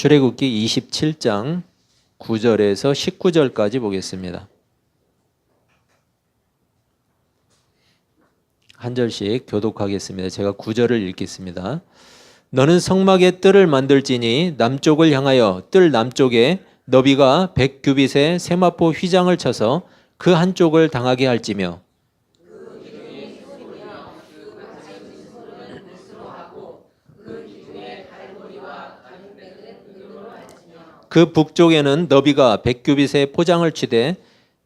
출애굽기 27장 9절에서 19절까지 보겠습니다. 한 절씩 교독하겠습니다. 제가 9절을 읽겠습니다. 너는 성막에 뜰을 만들지니 남쪽을 향하여 뜰 남쪽에 너비가 100규빗의 세마포 휘장을 쳐서 그 한쪽을 당하게 할지며 그 북쪽에는 너비가 100규빗의 포장을 치되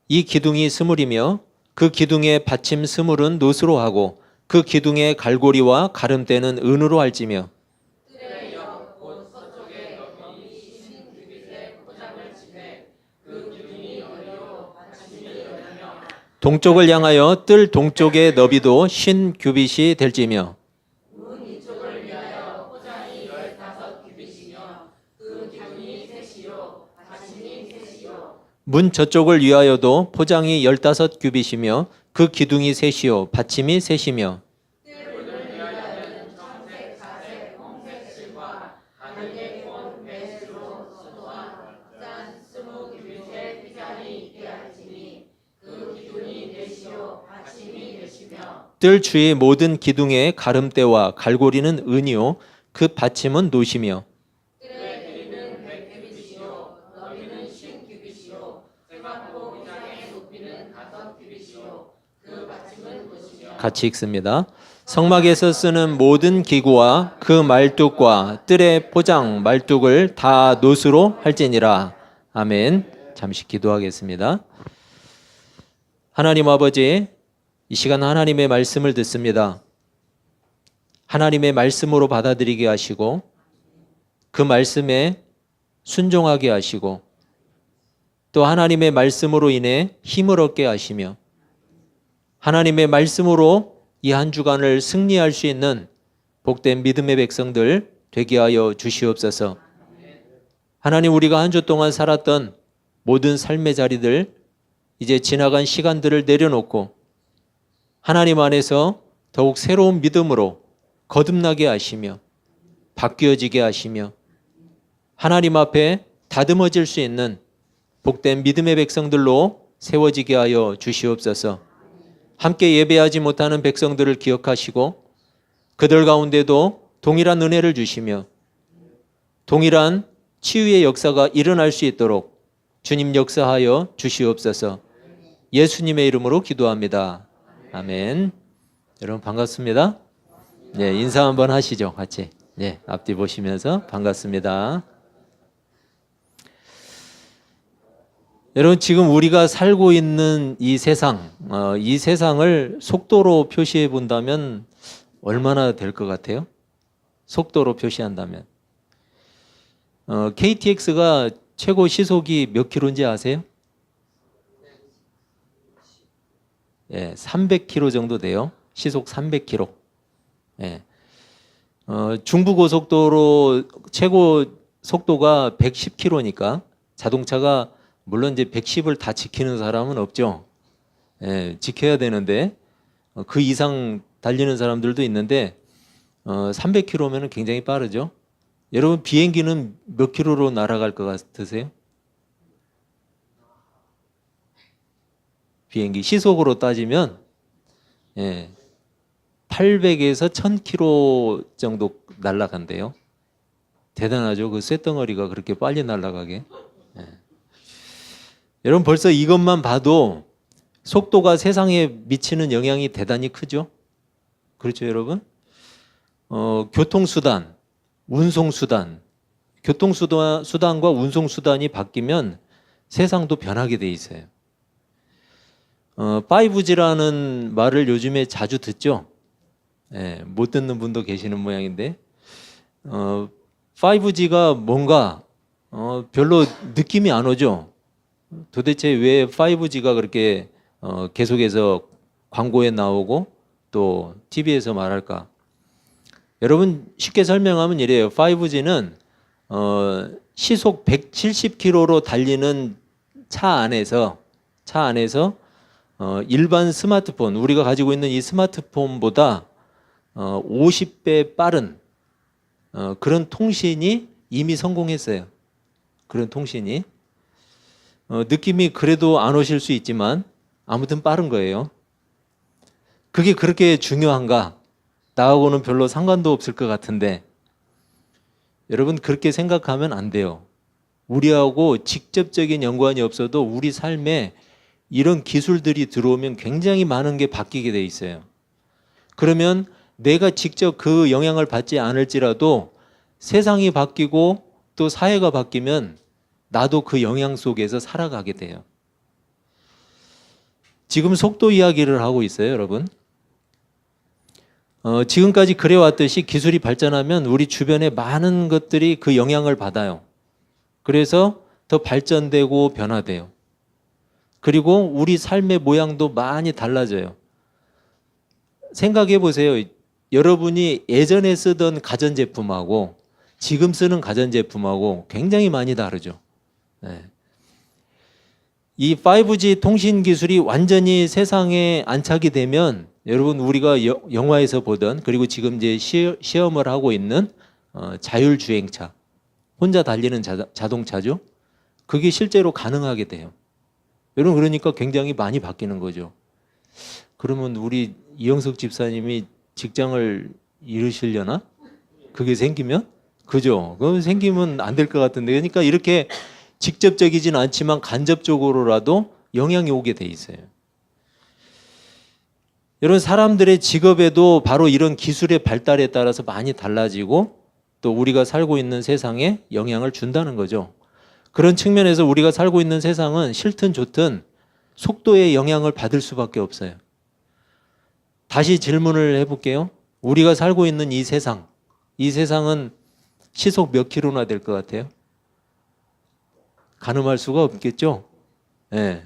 이 기둥이 스물이며 그 기둥의 받침 스물은 노스로 하고 그 기둥의 갈고리와 가름대는 은으로 할지며 동쪽을 향하여 뜰 동쪽의 너비도 50규빗이 될지며 문 저쪽을 위하여도 포장이 15규빗이며 그 기둥이 셋이요 받침이 셋이며 뜰 주의 모든 기둥의 가름대와 갈고리는 은이요 그 받침은 노시며 같이 읽습니다. 성막에서 쓰는 모든 기구와 그 말뚝과 뜰의 포장 말뚝을 다 노스로 할지니라. 아멘. 잠시 기도하겠습니다. 하나님 아버지, 이 시간 하나님의 말씀을 듣습니다. 하나님의 말씀으로 받아들이게 하시고 그 말씀에 순종하게 하시고 또 하나님의 말씀으로 인해 힘을 얻게 하시며 하나님의 말씀으로 이 한 주간을 승리할 수 있는 복된 믿음의 백성들 되게 하여 주시옵소서. 하나님, 우리가 한 주 동안 살았던 모든 삶의 자리들, 이제 지나간 시간들을 내려놓고 하나님 안에서 더욱 새로운 믿음으로 거듭나게 하시며 바뀌어지게 하시며 하나님 앞에 다듬어질 수 있는 복된 믿음의 백성들로 세워지게 하여 주시옵소서. 함께 예배하지 못하는 백성들을 기억하시고 그들 가운데도 동일한 은혜를 주시며 동일한 치유의 역사가 일어날 수 있도록 주님 역사하여 주시옵소서. 예수님의 이름으로 기도합니다. 아멘. 여러분 반갑습니다. 네, 인사 한번 하시죠. 같이. 네, 앞뒤 보시면서 반갑습니다. 여러분, 지금 우리가 살고 있는 이 세상, 이 세상을 속도로 표시해 본다면 얼마나 될 것 같아요? 속도로 표시한다면. KTX가 최고 시속이 몇 킬로인지 아세요? 예, 300km 정도 돼요. 시속 300km. 예. 중부고속도로 최고 속도가 110km니까 자동차가 물론 이제 110을 다 지키는 사람은 없죠. 예, 지켜야 되는데 그 이상 달리는 사람들도 있는데 300km면 굉장히 빠르죠. 여러분, 비행기는 몇 킬로로 날아갈 것 같으세요? 비행기 시속으로 따지면 800에서 1000km 정도 날아간대요. 대단하죠. 그 쇳덩어리가 그렇게 빨리 날아가게. 여러분, 벌써 이것만 봐도 속도가 미치는 영향이 대단히 크죠. 그렇죠, 여러분? 교통수단, 운송수단, 교통수단과 운송수단이 바뀌면 세상도 변하게 돼 있어요. 5G라는 말을 요즘에 자주 듣죠. 못 듣는 분도 계시는 모양인데 5G가 뭔가 별로 느낌이 안 오죠. 도대체 왜 5G가 그렇게 계속해서 광고에 나오고 또 TV에서 말할까? 여러분, 쉽게 설명하면 이래요. 5G는 시속 170km로 달리는 차 안에서 일반 스마트폰, 우리가 가지고 있는 이 스마트폰보다 50배 빠른 그런 통신이 이미 성공했어요. 그런 통신이. 느낌이 그래도 안 오실 수 있지만 아무튼 빠른 거예요. 그게 그렇게 중요한가? 나하고는 별로 상관도 없을 것 같은데 여러분 그렇게 생각하면 안 돼요. 우리하고 직접적인 연관이 없어도 우리 삶에 이런 기술들이 들어오면 굉장히 많은 게 바뀌게 돼 있어요. 그러면 내가 직접 그 영향을 받지 않을지라도 세상이 바뀌고 또 사회가 바뀌면 나도 그 영향 속에서 살아가게 돼요. 지금 속도 이야기를 하고 있어요, 여러분. 지금까지 그래왔듯이 기술이 발전하면 우리 주변에 많은 것들이 그 영향을 받아요. 그래서 더 발전되고 변화돼요. 그리고 우리 삶의 모양도 많이 달라져요. 생각해 보세요. 여러분이 예전에 쓰던 가전제품하고 지금 쓰는 가전제품하고 굉장히 많이 다르죠. 네. 이 5G 통신 기술이 완전히 세상에 안착이 되면 여러분 우리가 영화에서 보던 그리고 지금 이제 시험을 하고 있는 자율주행차, 혼자 달리는 자동차죠. 그게 실제로 가능하게 돼요. 여러분 그러니까 굉장히 많이 바뀌는 거죠. 그러면 우리 이영석 집사님이 직장을 잃으시려나? 그게 생기면? 그죠? 그건 생기면 안 될 것 같은데. 그러니까 이렇게 직접적이진 않지만 간접적으로라도 영향이 오게 돼 있어요. 여러분 사람들의 직업에도 바로 이런 기술의 발달에 따라서 많이 달라지고 또 우리가 살고 있는 세상에 영향을 준다는 거죠. 그런 측면에서 우리가 살고 있는 세상은 싫든 좋든 속도의 영향을 받을 수밖에 없어요. 다시 질문을 해볼게요. 우리가 살고 있는 이 세상은 시속 몇 킬로나 될 것 같아요? 가늠할 수가 없겠죠? 네.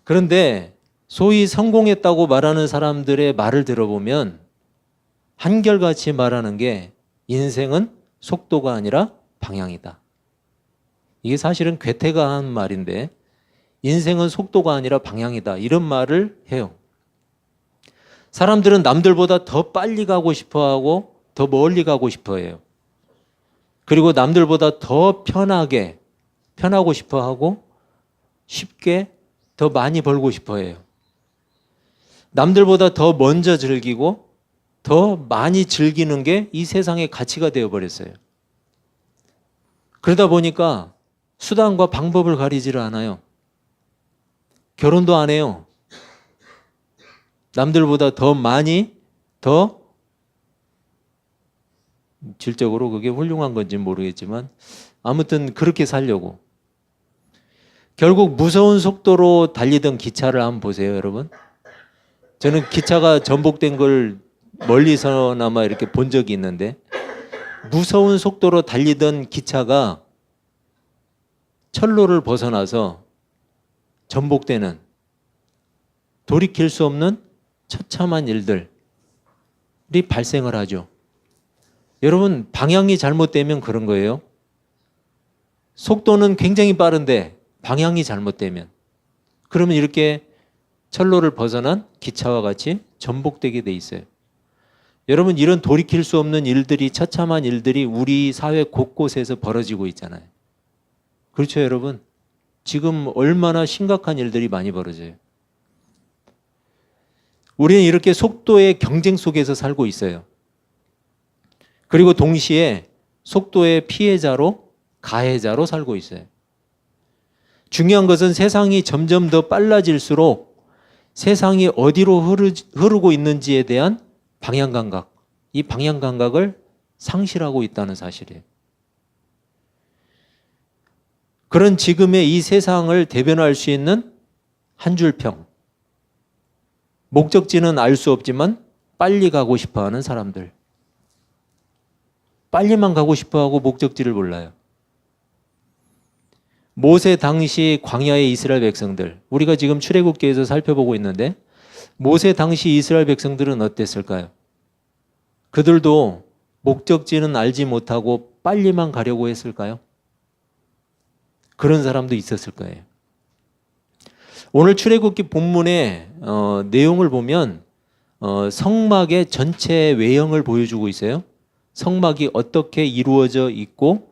그런데 소위 성공했다고 말하는 사람들의 말을 들어보면 한결같이 말하는 게 인생은 속도가 아니라 방향이다. 이게 사실은 괴테가 한 말인데 인생은 속도가 아니라 방향이다. 이런 말을 해요. 사람들은 남들보다 더 빨리 가고 싶어하고 더 멀리 가고 싶어해요. 그리고 남들보다 더 편하고 싶어하고 쉽게 더 많이 벌고 싶어해요. 남들보다 더 먼저 즐기고 더 많이 즐기는 게 이 세상의 가치가 되어버렸어요. 그러다 보니까 수단과 방법을 가리지를 않아요. 결혼도 안 해요. 남들보다 더 많이, 더 질적으로 그게 훌륭한 건지는 모르겠지만 아무튼 그렇게 살려고. 결국 무서운 속도로 달리던 기차를 한번 보세요, 여러분. 저는 기차가 전복된 걸 멀리서나마 이렇게 본 적이 있는데 무서운 속도로 달리던 기차가 철로를 벗어나서 전복되는 돌이킬 수 없는 처참한 일들이 발생을 하죠. 여러분 방향이 잘못되면 그런 거예요. 속도는 굉장히 빠른데 방향이 잘못되면 그러면 이렇게 철로를 벗어난 기차와 같이 전복되게 돼 있어요. 여러분 이런 돌이킬 수 없는 일들이 처참한 일들이 우리 사회 곳곳에서 벌어지고 있잖아요. 그렇죠 여러분? 지금 얼마나 심각한 일들이 많이 벌어져요. 우리는 이렇게 속도의 경쟁 속에서 살고 있어요. 그리고 동시에 속도의 피해자로 가해자로 살고 있어요. 중요한 것은 세상이 점점 더 빨라질수록 세상이 어디로 흐르고 있는지에 대한 방향 감각, 이 방향 감각을 상실하고 있다는 사실이에요. 그런 지금의 이 세상을 대변할 수 있는 한 줄 평. 목적지는 알 수 없지만 빨리 가고 싶어하는 사람들. 빨리만 가고 싶어하고 목적지를 몰라요. 모세 당시 광야의 이스라엘 백성들, 우리가 지금 출애굽기에서 살펴보고 있는데 모세 당시 이스라엘 백성들은 어땠을까요? 그들도 목적지는 알지 못하고 빨리만 가려고 했을까요? 그런 사람도 있었을 거예요. 오늘 출애굽기 본문의 내용을 보면 성막의 전체 외형을 보여주고 있어요. 성막이 어떻게 이루어져 있고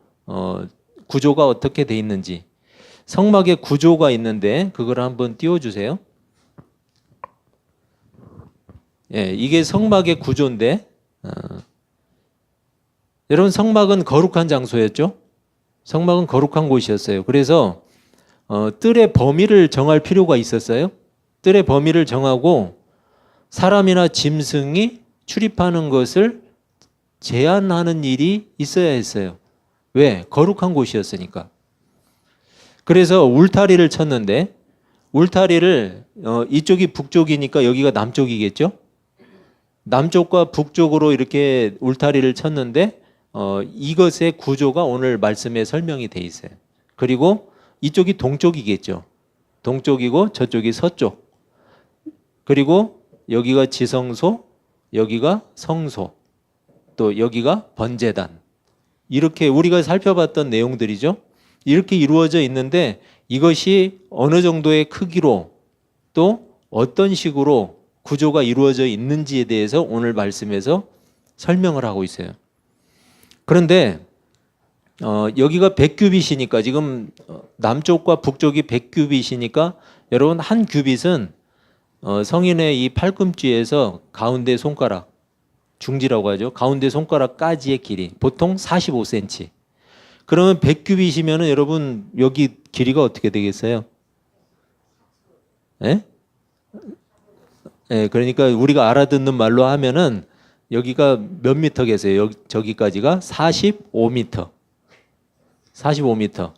구조가 어떻게 돼 있는지. 성막의 구조가 있는데 그걸 한번 띄워주세요. 예, 이게 성막의 구조인데 여러분 성막은 거룩한 장소였죠. 성막은 거룩한 곳이었어요. 그래서 뜰의 범위를 정할 필요가 있었어요. 뜰의 범위를 정하고 사람이나 짐승이 출입하는 것을 제한하는 일이 있어야 했어요. 왜? 거룩한 곳이었으니까. 그래서 울타리를 쳤는데 울타리를 이쪽이 북쪽이니까 여기가 남쪽이겠죠? 남쪽과 북쪽으로 이렇게 울타리를 쳤는데 이것의 구조가 오늘 말씀에 설명이 돼 있어요. 그리고 이쪽이 동쪽이겠죠. 동쪽이고 저쪽이 서쪽. 그리고 여기가 지성소, 여기가 성소, 또 여기가 번제단. 이렇게 우리가 살펴봤던 내용들이죠. 이렇게 이루어져 있는데 이것이 어느 정도의 크기로 또 어떤 식으로 구조가 이루어져 있는지에 대해서 오늘 말씀에서 설명을 하고 있어요. 그런데 여기가 100규빗이니까 지금 남쪽과 북쪽이 100규빗이니까 여러분 한 규빗은 성인의 이 팔꿈치에서 가운데 손가락, 중지라고 하죠. 가운데 손가락까지의 길이 보통 45cm. 그러면 100규빗이면은 여러분 여기 길이가 어떻게 되겠어요? 예? 예, 그러니까 우리가 알아듣는 말로 하면은 여기가 몇 미터 계세요? 여기, 저기까지가 45m. 45m.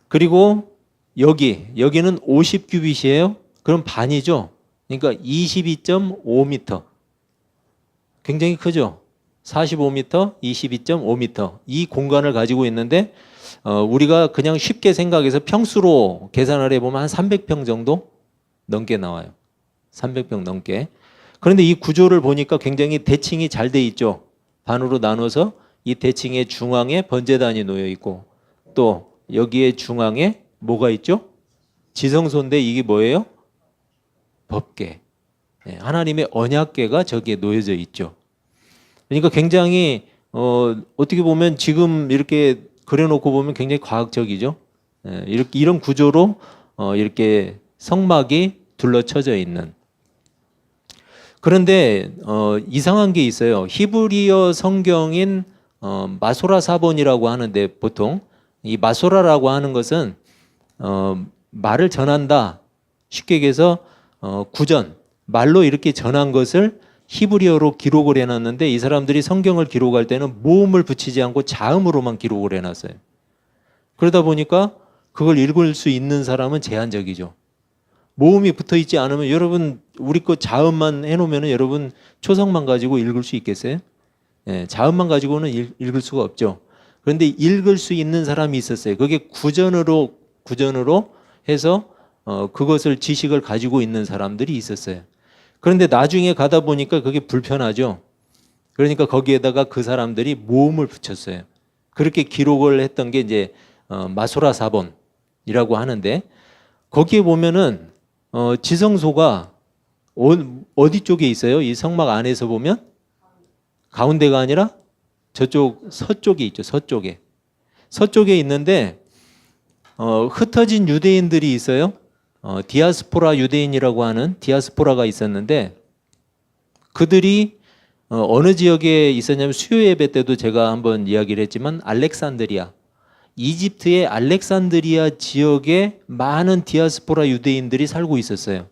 그리고 여기는 50규빗이에요. 그럼 반이죠. 그러니까 22.5m. 굉장히 크죠. 45m, 22.5m. 이 공간을 가지고 있는데 우리가 그냥 쉽게 생각해서 평수로 계산을 해보면 한 300평 정도 넘게 나와요. 300평 넘게. 그런데 이 구조를 보니까 굉장히 대칭이 잘 돼 있죠. 반으로 나눠서 이 대칭의 중앙에 번제단이 놓여 있고 또 여기에 중앙에 뭐가 있죠? 지성소인데 이게 뭐예요? 법궤. 하나님의 언약궤가 저기에 놓여져 있죠. 그러니까 굉장히 어떻게 보면 지금 이렇게 그려놓고 보면 굉장히 과학적이죠. 이런 구조로 이렇게 성막이 둘러쳐져 있는. 그런데 이상한 게 있어요. 히브리어 성경인 마소라 사본이라고 하는데 보통 이 마소라라고 하는 것은 말을 전한다. 쉽게 얘기해서 구전, 말로 이렇게 전한 것을 히브리어로 기록을 해놨는데 이 사람들이 성경을 기록할 때는 모음을 붙이지 않고 자음으로만 기록을 해놨어요. 그러다 보니까 그걸 읽을 수 있는 사람은 제한적이죠. 모음이 붙어 있지 않으면 여러분 우리 거 자음만 해놓으면 여러분 초성만 가지고 읽을 수 있겠어요? 자음만 가지고는 읽을 수가 없죠. 그런데 읽을 수 있는 사람이 있었어요. 그게 구전으로 해서 그것을 지식을 가지고 있는 사람들이 있었어요. 그런데 나중에 가다 보니까 그게 불편하죠. 그러니까 거기에다가 그 사람들이 모음을 붙였어요. 그렇게 기록을 했던 게 이제 마소라 사본이라고 하는데 거기에 보면은 지성소가 어디 쪽에 있어요? 이 성막 안에서 보면 가운데가 아니라 저쪽 서쪽에 있죠. 서쪽에 있는데 흩어진 유대인들이 있어요. 디아스포라 유대인이라고 하는 디아스포라가 있었는데 그들이 어느 지역에 있었냐면 수요 예배 때도 제가 한번 이야기를 했지만 알렉산드리아, 이집트의 알렉산드리아 지역에 많은 디아스포라 유대인들이 살고 있었어요.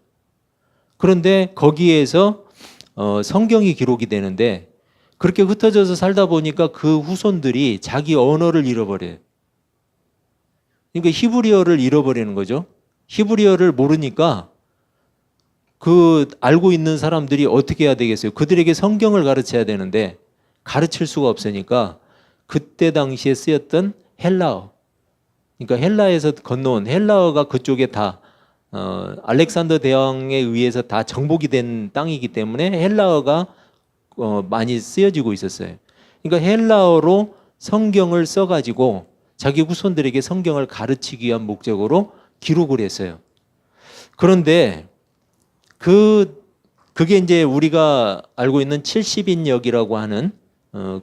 그런데 거기에서 성경이 기록이 되는데 그렇게 흩어져서 살다 보니까 그 후손들이 자기 언어를 잃어버려요. 그러니까 히브리어를 잃어버리는 거죠. 히브리어를 모르니까 그 알고 있는 사람들이 어떻게 해야 되겠어요? 그들에게 성경을 가르쳐야 되는데 가르칠 수가 없으니까 그때 당시에 쓰였던 헬라어, 그러니까 헬라에서 건너온 헬라어가 그쪽에 다 알렉산더 대왕에 의해서 다 정복이 된 땅이기 때문에 헬라어가 많이 쓰여지고 있었어요. 그러니까 헬라어로 성경을 써가지고 자기 후손들에게 성경을 가르치기 위한 목적으로 기록을 했어요. 그런데 그게 이제 우리가 알고 있는 70인역이라고 하는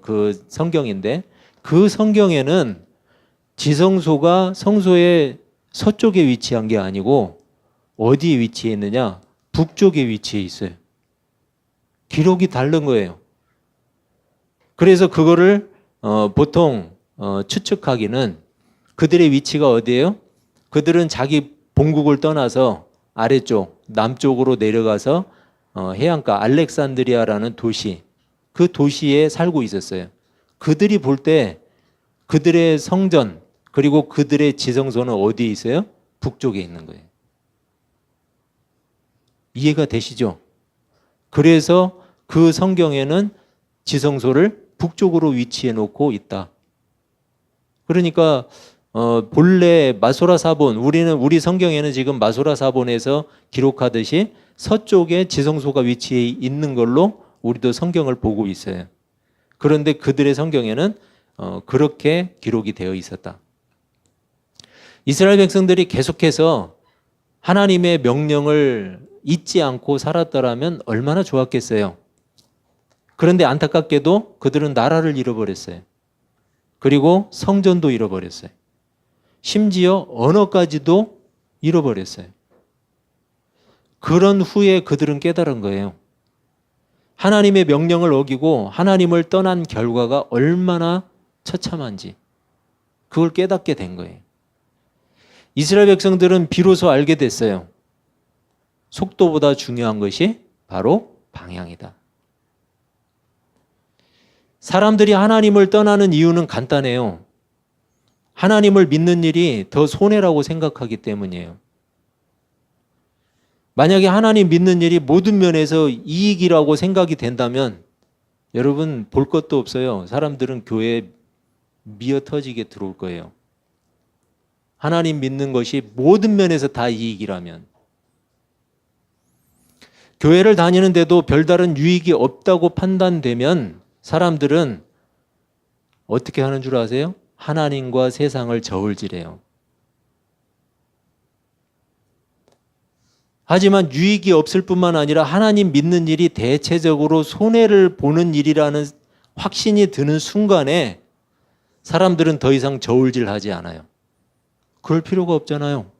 그 성경인데 그 성경에는 지성소가 성소의 서쪽에 위치한 게 아니고 어디에 위치해 있느냐? 북쪽에 위치해 있어요. 기록이 다른 거예요. 그래서 그거를 보통 추측하기는 그들의 위치가 어디예요? 그들은 자기 본국을 떠나서 아래쪽 남쪽으로 내려가서 해안가 알렉산드리아라는 도시, 그 도시에 살고 있었어요. 그들이 볼 때 그들의 성전 그리고 그들의 지성소는 어디에 있어요? 북쪽에 있는 거예요. 이해가 되시죠? 그래서 그 성경에는 지성소를 북쪽으로 위치해 놓고 있다. 그러니까 본래 마소라사본, 우리 성경에는 지금 마소라사본에서 기록하듯이 서쪽에 지성소가 위치해 있는 걸로 우리도 성경을 보고 있어요. 그런데 그들의 성경에는 그렇게 기록이 되어 있었다. 이스라엘 백성들이 계속해서 하나님의 명령을 잊지 않고 살았더라면 얼마나 좋았겠어요. 그런데 안타깝게도 그들은 나라를 잃어버렸어요. 그리고 성전도 잃어버렸어요. 심지어 언어까지도 잃어버렸어요. 그런 후에 그들은 깨달은 거예요. 하나님의 명령을 어기고 하나님을 떠난 결과가 얼마나 처참한지 그걸 깨닫게 된 거예요. 이스라엘 백성들은 비로소 알게 됐어요. 속도보다 중요한 것이 바로 방향이다. 사람들이 하나님을 떠나는 이유는 간단해요. 하나님을 믿는 일이 더 손해라고 생각하기 때문이에요. 만약에 하나님 믿는 일이 모든 면에서 이익이라고 생각이 된다면 여러분 볼 것도 없어요. 사람들은 교회에 미어터지게 들어올 거예요. 하나님 믿는 것이 모든 면에서 다 이익이라면. 교회를 다니는데도 별다른 유익이 없다고 판단되면 사람들은 어떻게 하는 줄 아세요? 하나님과 세상을 저울질해요. 하지만 유익이 없을 뿐만 아니라 하나님 믿는 일이 대체적으로 손해를 보는 일이라는 확신이 드는 순간에 사람들은 더 이상 저울질하지 않아요. 그럴 필요가 없잖아요.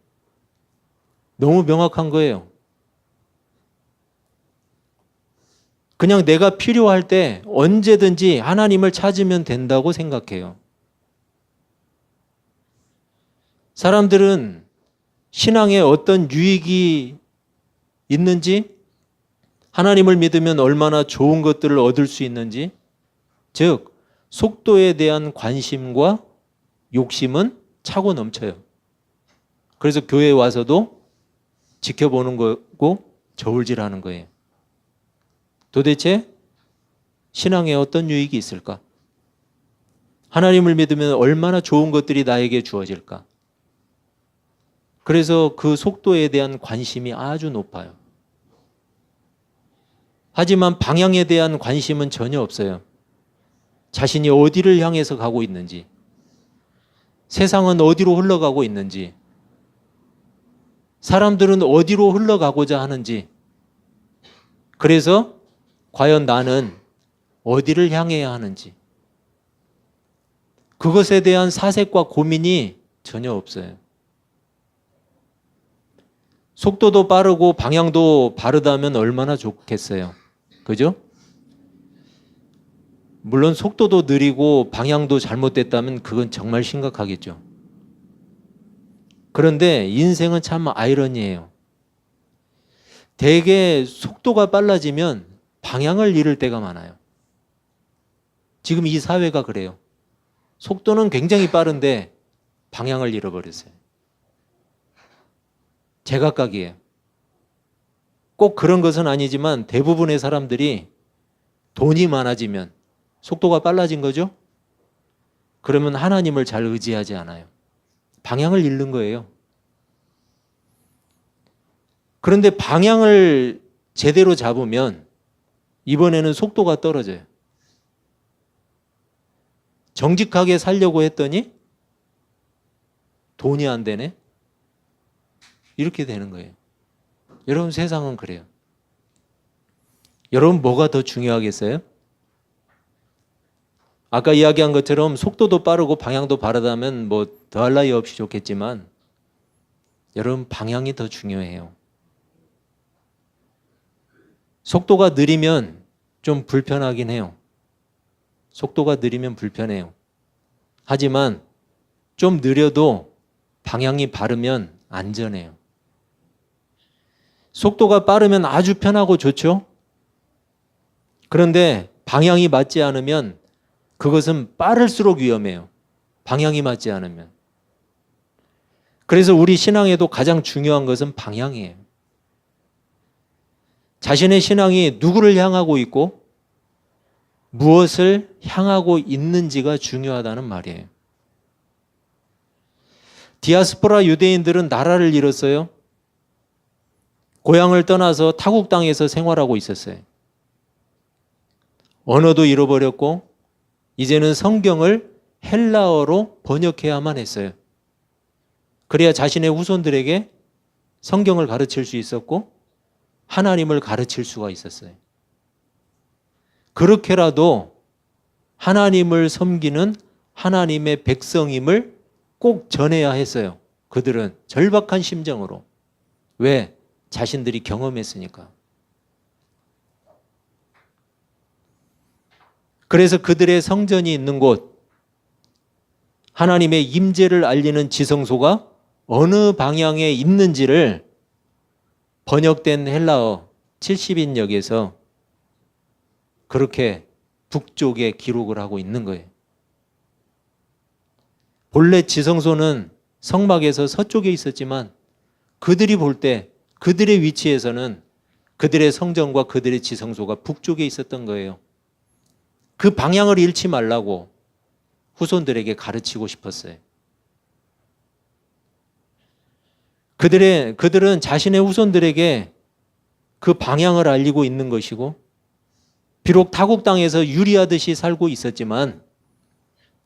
너무 명확한 거예요. 그냥 내가 필요할 때 언제든지 하나님을 찾으면 된다고 생각해요. 사람들은 신앙에 어떤 유익이 있는지, 하나님을 믿으면 얼마나 좋은 것들을 얻을 수 있는지, 즉 속도에 대한 관심과 욕심은 차고 넘쳐요. 그래서 교회에 와서도 지켜보는 거고 저울질하는 거예요. 도대체 신앙에 어떤 유익이 있을까? 하나님을 믿으면 얼마나 좋은 것들이 나에게 주어질까? 그래서 그 속도에 대한 관심이 아주 높아요. 하지만 방향에 대한 관심은 전혀 없어요. 자신이 어디를 향해서 가고 있는지, 세상은 어디로 흘러가고 있는지, 사람들은 어디로 흘러가고자 하는지, 그래서 과연 나는 어디를 향해야 하는지, 그것에 대한 사색과 고민이 전혀 없어요. 속도도 빠르고 방향도 바르다면 얼마나 좋겠어요. 그죠? 물론 속도도 느리고 방향도 잘못됐다면 그건 정말 심각하겠죠. 그런데 인생은 참 아이러니해요. 대개 속도가 빨라지면 방향을 잃을 때가 많아요. 지금 이 사회가 그래요. 속도는 굉장히 빠른데 방향을 잃어버렸어요. 제각각이에요. 꼭 그런 것은 아니지만 대부분의 사람들이 돈이 많아지면 속도가 빨라진 거죠? 그러면 하나님을 잘 의지하지 않아요. 방향을 잃는 거예요. 그런데 방향을 제대로 잡으면 이번에는 속도가 떨어져요. 정직하게 살려고 했더니 돈이 안 되네? 이렇게 되는 거예요. 여러분 세상은 그래요. 여러분 뭐가 더 중요하겠어요? 아까 이야기한 것처럼 속도도 빠르고 방향도 바르다면 뭐 더할 나위 없이 좋겠지만 여러분 방향이 더 중요해요. 속도가 느리면 좀 불편하긴 해요. 속도가 느리면 불편해요. 하지만 좀 느려도 방향이 바르면 안전해요. 속도가 빠르면 아주 편하고 좋죠? 그런데 방향이 맞지 않으면 그것은 빠를수록 위험해요. 방향이 맞지 않으면. 그래서 우리 신앙에도 가장 중요한 것은 방향이에요. 자신의 신앙이 누구를 향하고 있고 무엇을 향하고 있는지가 중요하다는 말이에요. 디아스포라 유대인들은 나라를 잃었어요. 고향을 떠나서 타국 땅에서 생활하고 있었어요. 언어도 잃어버렸고 이제는 성경을 헬라어로 번역해야만 했어요. 그래야 자신의 후손들에게 성경을 가르칠 수 있었고 하나님을 가르칠 수가 있었어요. 그렇게라도 하나님을 섬기는 하나님의 백성임을 꼭 전해야 했어요. 그들은 절박한 심정으로. 왜? 자신들이 경험했으니까. 그래서 그들의 성전이 있는 곳, 하나님의 임재를 알리는 지성소가 어느 방향에 있는지를 번역된 헬라어 70인역에서 그렇게 북쪽에 기록을 하고 있는 거예요. 본래 지성소는 성막에서 서쪽에 있었지만 그들이 볼 때 그들의 위치에서는 그들의 성전과 그들의 지성소가 북쪽에 있었던 거예요. 그 방향을 잃지 말라고 후손들에게 가르치고 싶었어요. 그들은 자신의 후손들에게 그 방향을 알리고 있는 것이고 비록 타국 땅에서 유리하듯이 살고 있었지만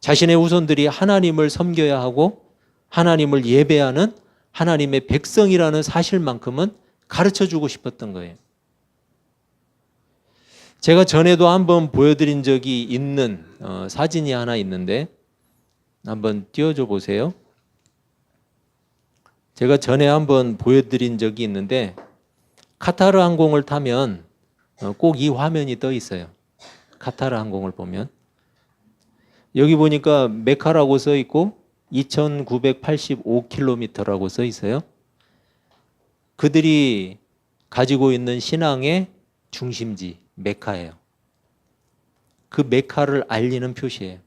자신의 후손들이 하나님을 섬겨야 하고 하나님을 예배하는 하나님의 백성이라는 사실만큼은 가르쳐주고 싶었던 거예요. 제가 전에도 한번 보여드린 적이 있는 사진이 하나 있는데 한번 띄워줘 보세요. 제가 전에 한번 보여드린 적이 있는데 카타르 항공을 타면 꼭 이 화면이 떠 있어요. 카타르 항공을 보면 여기 보니까 메카라고 써 있고 2985km라고 써 있어요. 그들이 가지고 있는 신앙의 중심지 메카예요. 그 메카를 알리는 표시예요.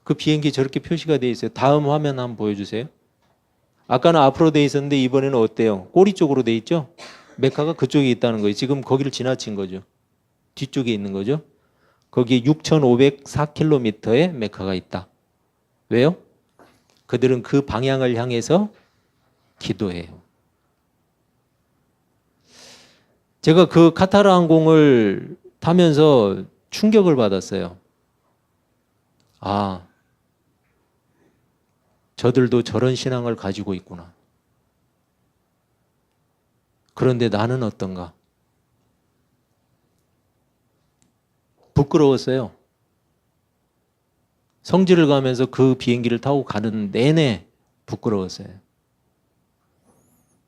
그 비행기 저렇게 표시가 되어 있어요. 다음 화면 한번 보여주세요. 아까는 앞으로 되어 있었는데 이번에는 어때요? 꼬리 쪽으로 되어 있죠? 메카가 그쪽에 있다는 거예요. 지금 거기를 지나친 거죠. 뒤쪽에 있는 거죠. 거기에 6,504km의 메카가 있다. 왜요? 그들은 그 방향을 향해서 기도해요. 제가 그 카타르 항공을 타면서 충격을 받았어요. 아, 저들도 저런 신앙을 가지고 있구나. 그런데 나는 어떤가? 부끄러웠어요. 성지를 가면서 그 비행기를 타고 가는 내내 부끄러웠어요.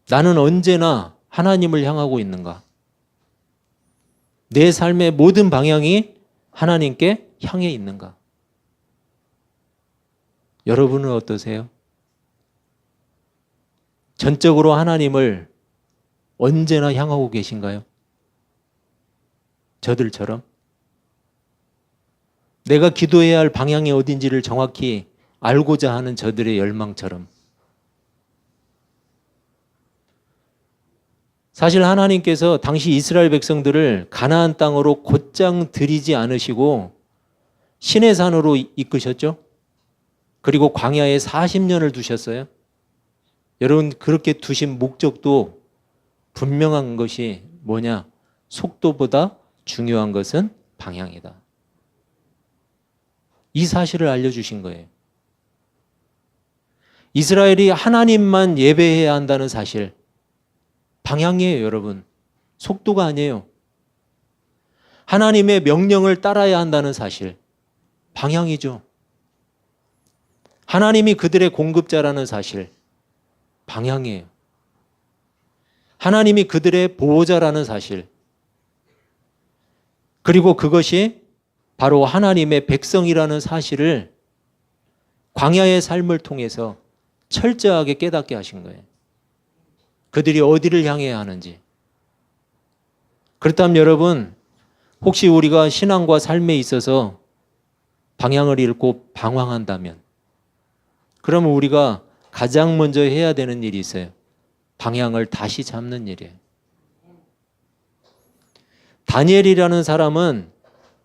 나는 언제나 하나님을 향하고 있는가? 내 삶의 모든 방향이 하나님께 향해 있는가? 여러분은 어떠세요? 전적으로 하나님을 언제나 향하고 계신가요? 저들처럼? 내가 기도해야 할 방향이 어딘지를 정확히 알고자 하는 저들의 열망처럼. 사실 하나님께서 당시 이스라엘 백성들을 가나안 땅으로 곧장 들이지 않으시고 시내 산으로 이끄셨죠. 그리고 광야에 40년을 두셨어요. 여러분 그렇게 두신 목적도 분명한 것이 뭐냐? 속도보다 중요한 것은 방향이다. 이 사실을 알려주신 거예요. 이스라엘이 하나님만 예배해야 한다는 사실. 방향이에요, 여러분. 속도가 아니에요. 하나님의 명령을 따라야 한다는 사실. 방향이죠. 하나님이 그들의 공급자라는 사실, 방향이에요. 하나님이 그들의 보호자라는 사실, 그리고 그것이 바로 하나님의 백성이라는 사실을 광야의 삶을 통해서 철저하게 깨닫게 하신 거예요. 그들이 어디를 향해야 하는지. 그렇다면 여러분, 혹시 우리가 신앙과 삶에 있어서 방향을 잃고 방황한다면, 그러면 우리가 가장 먼저 해야 되는 일이 있어요. 방향을 다시 잡는 일이에요. 다니엘이라는 사람은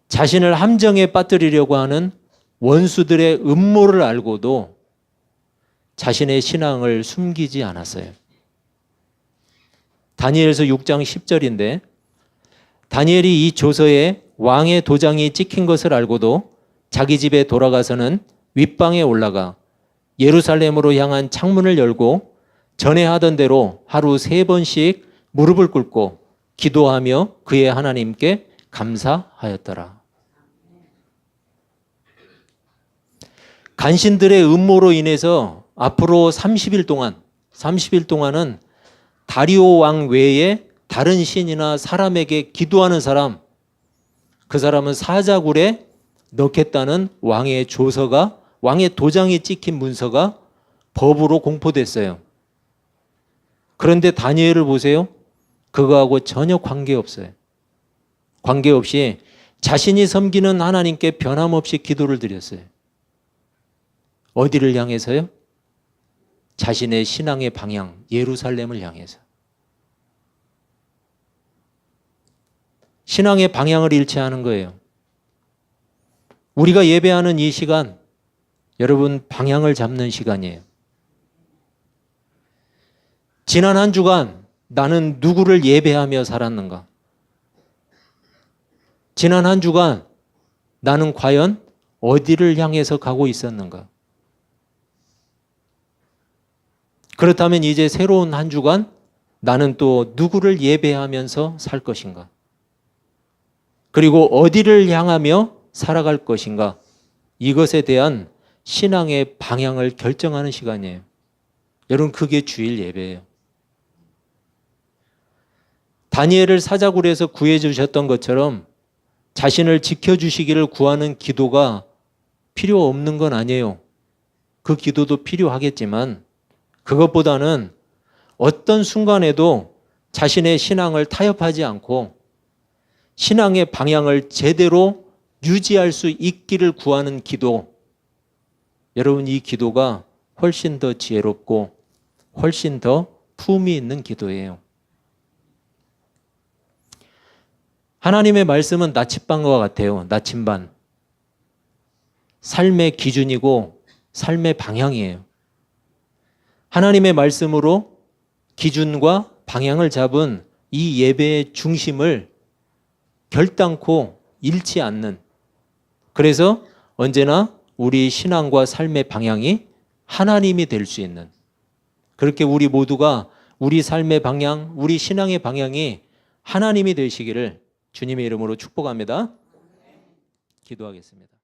자신을 함정에 빠뜨리려고 하는 원수들의 음모를 알고도 자신의 신앙을 숨기지 않았어요. 다니엘서 6장 10절인데 다니엘이 이 조서에 왕의 도장이 찍힌 것을 알고도 자기 집에 돌아가서는 윗방에 올라가 예루살렘으로 향한 창문을 열고 전에 하던 대로 하루 3번씩 무릎을 꿇고 기도하며 그의 하나님께 감사하였더라. 간신들의 음모로 인해서 앞으로 30일 동안은 다리오 왕 외에 다른 신이나 사람에게 기도하는 사람, 그 사람은 사자굴에 넣겠다는 왕의 조서가, 왕의 도장이 찍힌 문서가 법으로 공포됐어요. 그런데 다니엘을 보세요. 그거하고 전혀 관계없어요. 관계없이 자신이 섬기는 하나님께 변함없이 기도를 드렸어요. 어디를 향해서요? 자신의 신앙의 방향, 예루살렘을 향해서. 신앙의 방향을 잃지 않은 거예요. 우리가 예배하는 이 시간, 여러분 방향을 잡는 시간이에요. 지난 한 주간 나는 누구를 예배하며 살았는가? 지난 한 주간 나는 과연 어디를 향해서 가고 있었는가? 그렇다면 이제 새로운 한 주간 나는 또 누구를 예배하면서 살 것인가? 그리고 어디를 향하며 살아갈 것인가? 이것에 대한 신앙의 방향을 결정하는 시간이에요. 여러분, 그게 주일 예배예요. 다니엘을 사자굴에서 구해주셨던 것처럼 자신을 지켜주시기를 구하는 기도가 필요 없는 건 아니에요. 그 기도도 필요하겠지만 그것보다는 어떤 순간에도 자신의 신앙을 타협하지 않고 신앙의 방향을 제대로 유지할 수 있기를 구하는 기도, 여러분 이 기도가 훨씬 더 지혜롭고 훨씬 더 품이 있는 기도예요. 하나님의 말씀은 나침반과 같아요. 나침반. 삶의 기준이고 삶의 방향이에요. 하나님의 말씀으로 기준과 방향을 잡은 이 예배의 중심을 결단코 잃지 않는, 그래서 언제나 우리 신앙과 삶의 방향이 하나님이 될 수 있는, 그렇게 우리 모두가 우리 삶의 방향, 우리 신앙의 방향이 하나님이 되시기를 주님의 이름으로 축복합니다. 기도하겠습니다.